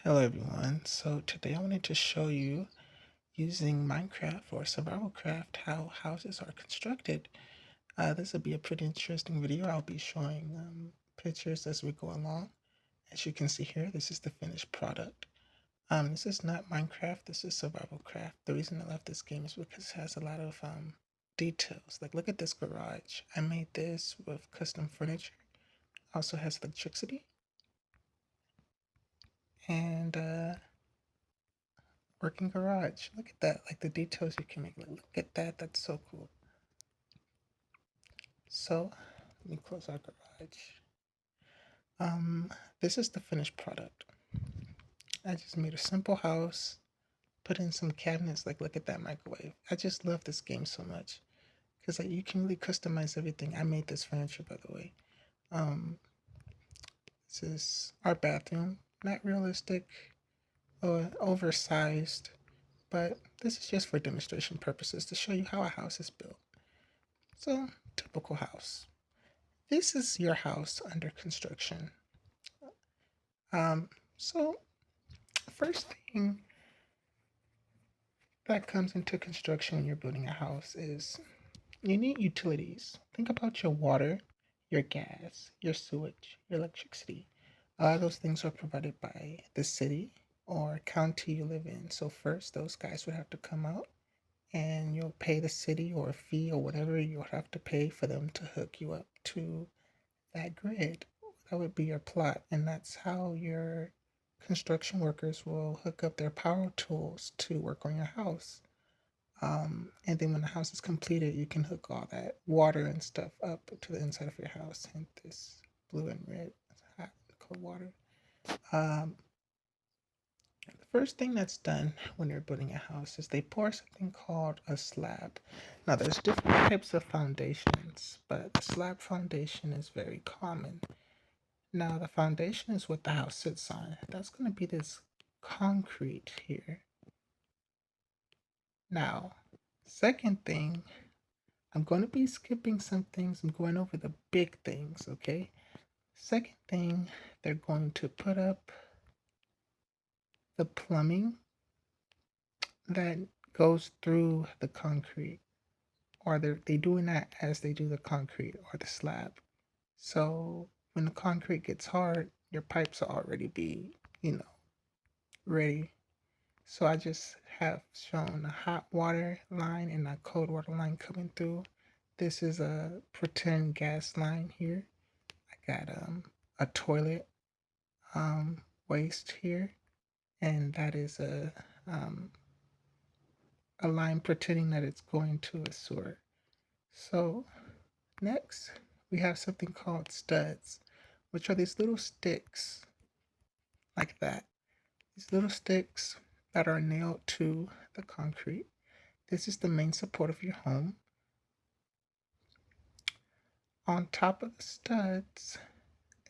Hello everyone. So today I wanted to show you using Minecraft or survival craft how houses are constructed. This will be a pretty interesting video. I'll be showing pictures as we go along. As you can see here, this is the finished product. This is not Minecraft, this is survival craft. The reason I love this game is because it has a lot of details. Like look at this garage. I made this with custom furniture. Also has electricity and working garage. Look at that, like the details you can make. Like, look at that, that's so cool. So let me close our garage. This is the finished product. I just made a simple house, put in some cabinets. Like look at that microwave. I just love this game so much because like, you can really customize everything. I made this furniture, by the way. Um, this is our bathroom. Not realistic or oversized, but this is just for demonstration purposes to show you how a house is built. So, typical house. This is your house under construction. So first thing that comes into construction when you're building a house is you need utilities. Think about your water, your gas, your sewage, your electricity. A lot of those things are provided by the city or county you live in. So first, those guys would have to come out and you'll pay the city or a fee or whatever you'll have to pay for them to hook you up to that grid. That would be your plot, and that's how your construction workers will hook up their power tools to work on your house. And then when the house is completed, you can hook all that water and stuff up to the inside of your house. And this blue and red, hot and cold water. Um, the first thing that's done when you're building a house is they pour something called a slab. Now, there's different types of foundations, but the slab foundation is very common. Now, the foundation is what the house sits on. That's going to be this concrete here. Now, second thing, I'm going to be skipping some things. I'm going over the big things, okay? Second thing, they're going to put up the plumbing that goes through the concrete, or they're doing that as they do the concrete or the slab. So when the concrete gets hard, your pipes will already be, ready. So I just have shown a hot water line and a cold water line coming through. This is a pretend gas line here. I got a toilet waste here, and that is a line pretending that it's going to a sewer. So next we have something called studs, which are these little sticks like that. These little sticks that are nailed to the concrete. This is the main support of your home. On top of the studs,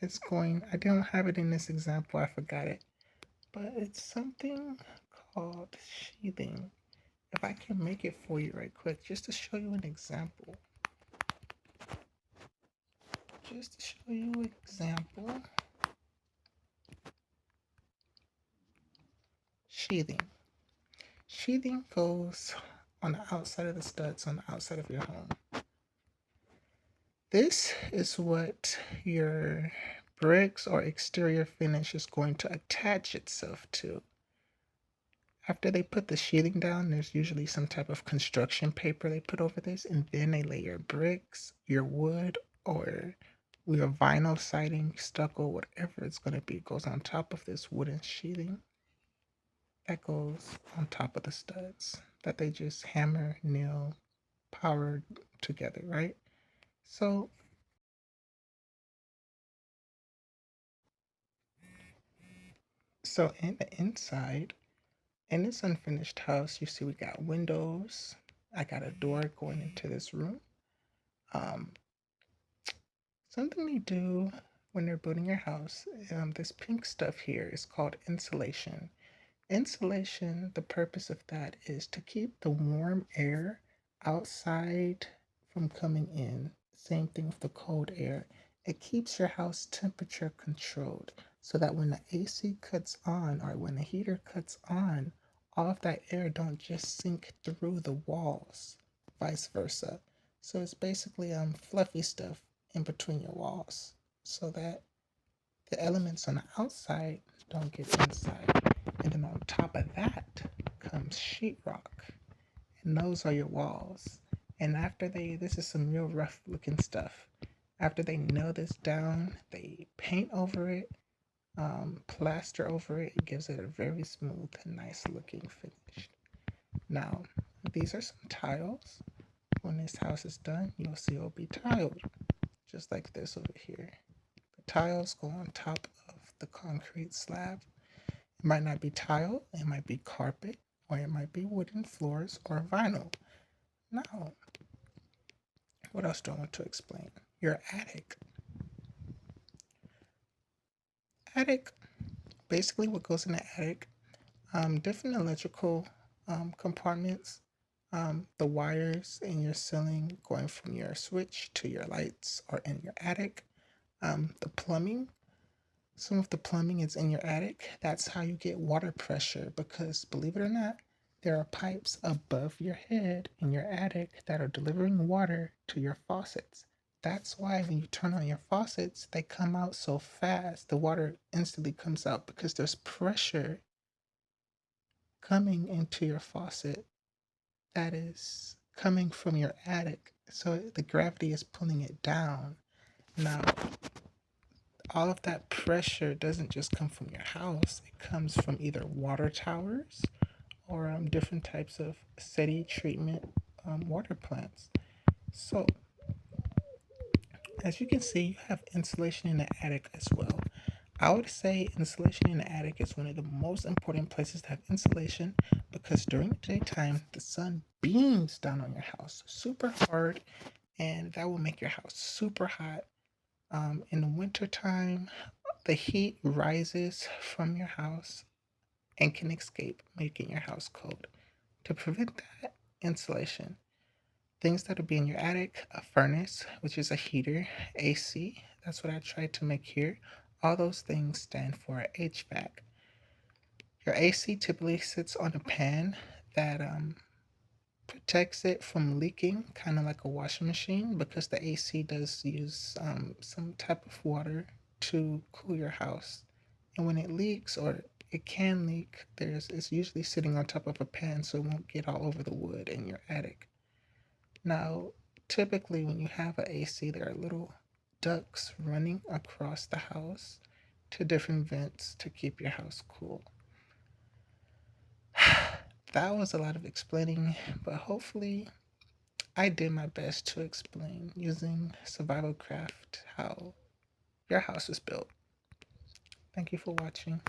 I don't have it in this example, I forgot it, but it's something called sheathing. If I can make it for you right quick, just to show you an example. Sheathing. Sheathing goes on the outside of the studs on the outside of your home. This is what your bricks or exterior finish is going to attach itself to. After they put the sheathing down, there's usually some type of construction paper they put over this, and then they lay your bricks, your wood, or your vinyl siding, stucco, whatever it's going to be, goes on top of this wooden sheathing that goes on top of the studs that they just hammer, nail, power together, right? So in the inside, in this unfinished house, you see we got windows. I got a door going into this room. Um, Something they do when they're building your house, this pink stuff here is called insulation. Insulation, the purpose of that is to keep the warm air outside from coming in. Same thing with the cold air. It keeps your house temperature controlled. so that when the AC cuts on or when the heater cuts on, all of that air don't just sink through the walls, vice versa. So it's basically fluffy stuff in between your walls so that the elements on the outside don't get inside. And then on top of that comes sheetrock. And those are your walls. And after this is some real rough looking stuff. After they nail this down, they paint over it, plaster over it. It gives it a very smooth and nice looking finish. Now, these are some tiles. When this house is done, you'll see it'll be tiled, just like this over here. The tiles go on top of the concrete slab. It might not be tile, it might be carpet, or it might be wooden floors or vinyl. Now, what else do I want to explain? Your attic. Attic, basically what goes in the attic, different electrical compartments, the wires in your ceiling going from your switch to your lights are in your attic. The plumbing, some of the plumbing is in your attic. That's how you get water pressure because, believe it or not, there are pipes above your head in your attic that are delivering water to your faucets. That's why when you turn on your faucets, they come out so fast. The water instantly comes out because there's pressure coming into your faucet that is coming from your attic. So the gravity is pulling it down. Now, all of that pressure doesn't just come from your house, it comes from either water towers or different types of city treatment water plants. So, as you can see, you have insulation in the attic as well. I would say insulation in the attic is one of the most important places to have insulation because during the daytime, the sun beams down on your house super hard, and that will make your house super hot. In the wintertime, the heat rises from your house and can escape, making your house cold. To prevent that, insulation. Things that'll be in your attic, a furnace, which is a heater, AC, that's what I tried to make here. All those things stand for HVAC. Your AC typically sits on a pan that protects it from leaking, kind of like a washing machine, because the AC does use some type of water to cool your house. And when it leaks, or it can leak, it's usually sitting on top of a pan so it won't get all over the wood in your attic. Now, typically when you have an AC, there are little ducts running across the house to different vents to keep your house cool. That was a lot of explaining, but hopefully I did my best to explain using survival craft how your house is built. Thank you for watching.